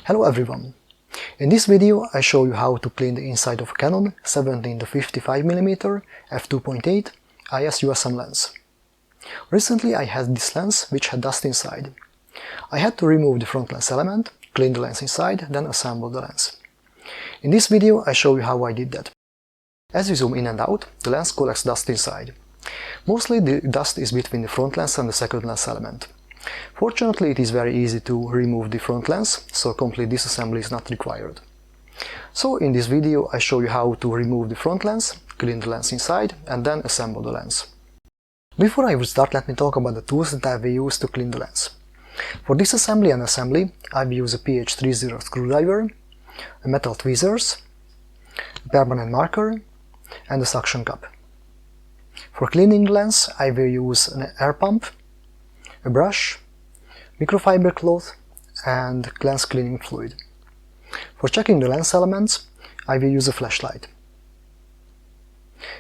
Hello everyone! In this video I show you how to clean the inside of a Canon 17-55mm f2.8 IS USM lens. Recently I had this lens which had dust inside. I had to remove the front lens element, clean the lens inside, then assemble the lens. In this video I show you how I did that. As you zoom in and out, the lens collects dust inside. Mostly the dust is between the front lens and the second lens element. Fortunately, it is very easy to remove the front lens, so complete disassembly is not required. So in this video I show you how to remove the front lens, clean the lens inside, and then assemble the lens. Before I will start, let me talk about the tools that I will use to clean the lens. For disassembly and assembly, I will use a PH30 screwdriver, a metal tweezers, a permanent marker, and a suction cup. For cleaning the lens, I will use an air pump, a brush, microfiber cloth, and lens cleaning fluid. For checking the lens elements, I will use a flashlight.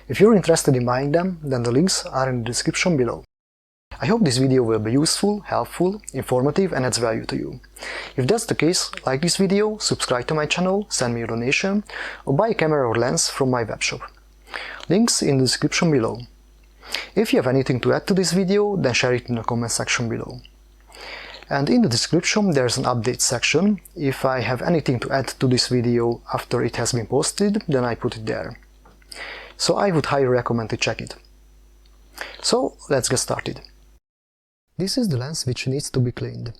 If you're interested in buying them, then the links are in the description below. I hope this video will be useful, helpful, informative, and adds value to you. If that's the case, like this video, subscribe to my channel, send me a donation, or buy a camera or lens from my webshop. Links in the description below. If you have anything to add to this video, then share it in the comment section below. And in the description there's an update section. If I have anything to add to this video after it has been posted, then I put it there. So I would highly recommend to check it. So let's get started. This is the lens which needs to be cleaned.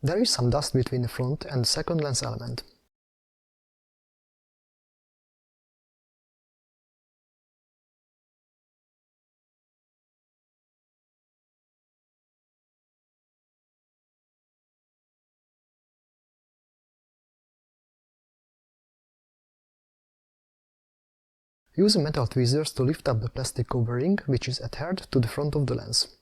There is some dust between the front and the second lens element. Use metal tweezers to lift up the plastic covering which is adhered to the front of the lens.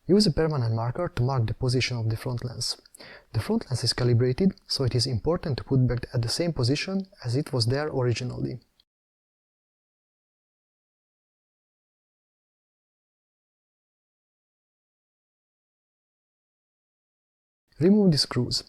Use a permanent marker to mark the position of the front lens. The front lens is calibrated, so it is important to put back at the same position as it was there originally. Remove the screws.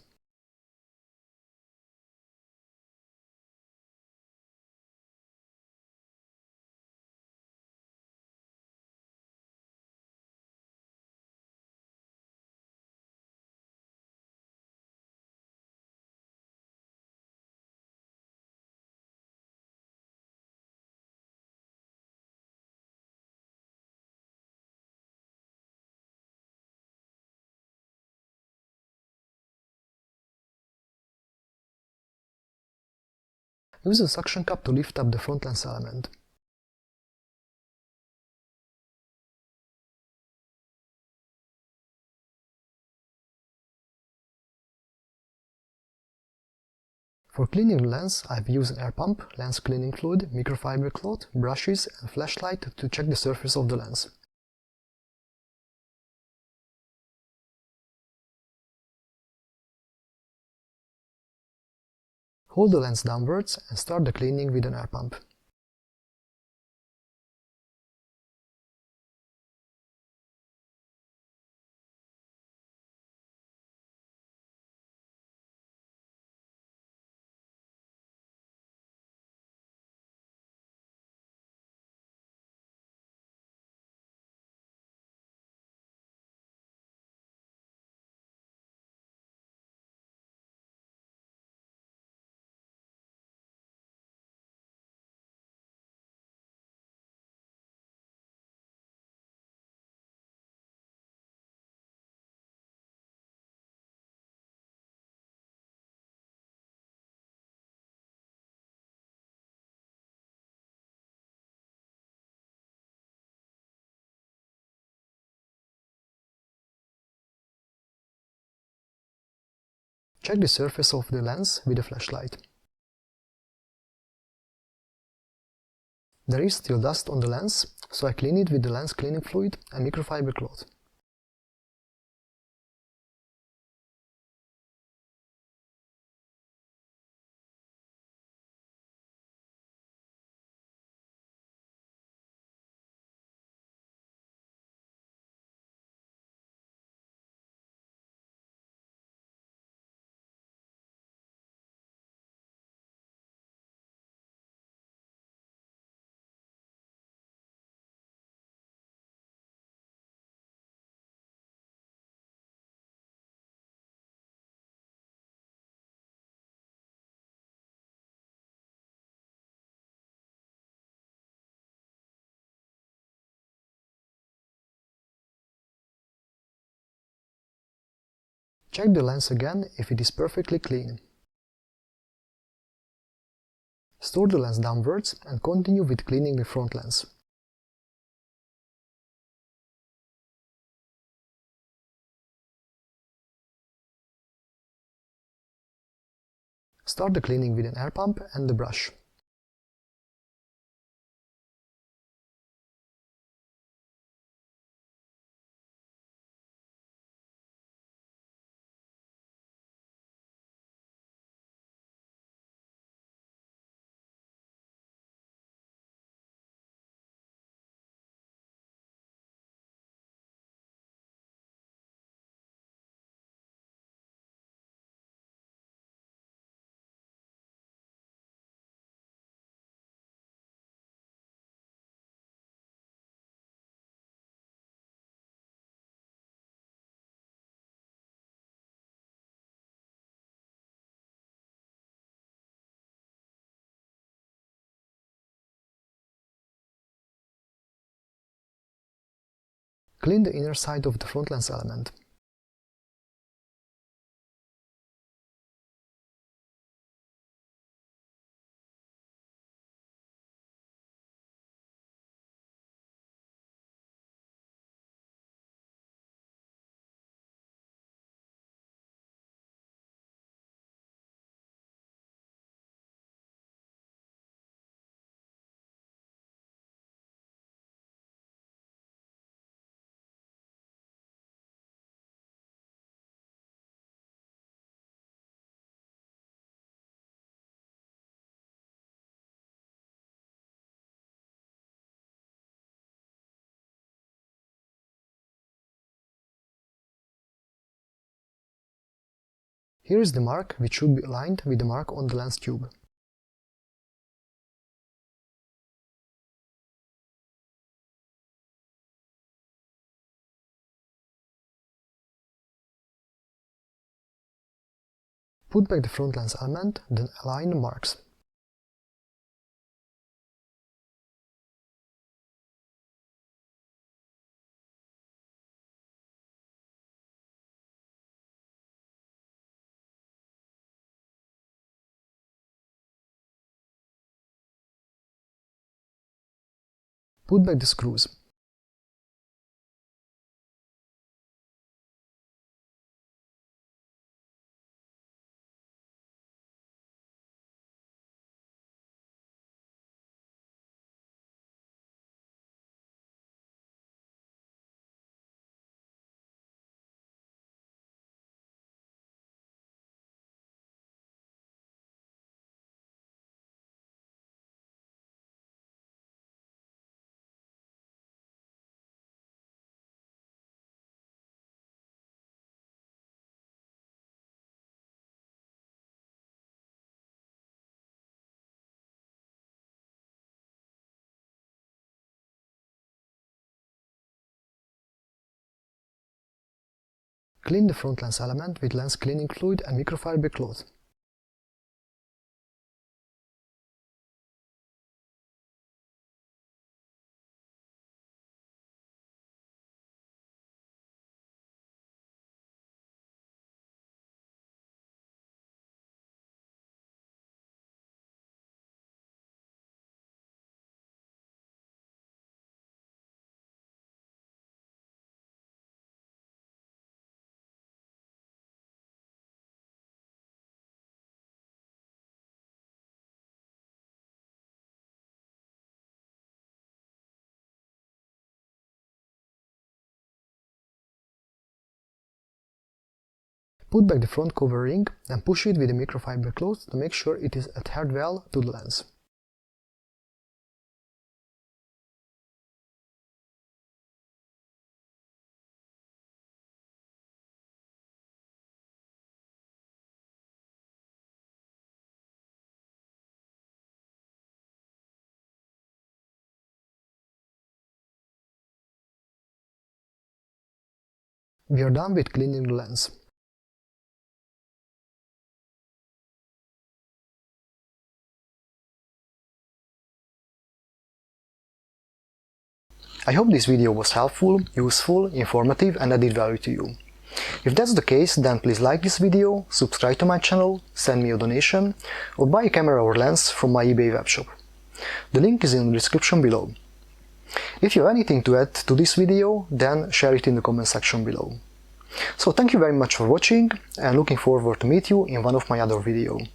Use a suction cup to lift up the front lens element. For cleaning the lens, I've used an air pump, lens cleaning fluid, microfiber cloth, brushes, and flashlight to check the surface of the lens. Hold the lens downwards and start the cleaning with an air pump. Check the surface of the lens with a flashlight. There is still dust on the lens, so I clean it with the lens cleaning fluid and microfiber cloth. Check the lens again if it is perfectly clean. Store the lens downwards and continue with cleaning the front lens. Start the cleaning with an air pump and the brush. Clean the inner side of the front lens element. Here is the mark, which should be aligned with the mark on the lens tube. Put back the front lens element, then align the marks. Put back the screws. Clean the front lens element with lens cleaning fluid and microfiber cloth. Put back the front covering and push it with a microfiber cloth to make sure it is adhered well to the lens. We are done with cleaning the lens. I hope this video was helpful, useful, informative and added value to you. If that's the case, then please like this video, subscribe to my channel, send me a donation, or buy a camera or lens from my eBay webshop. The link is in the description below. If you have anything to add to this video, then share it in the comment section below. So thank you very much for watching, and looking forward to meet you in one of my other videos.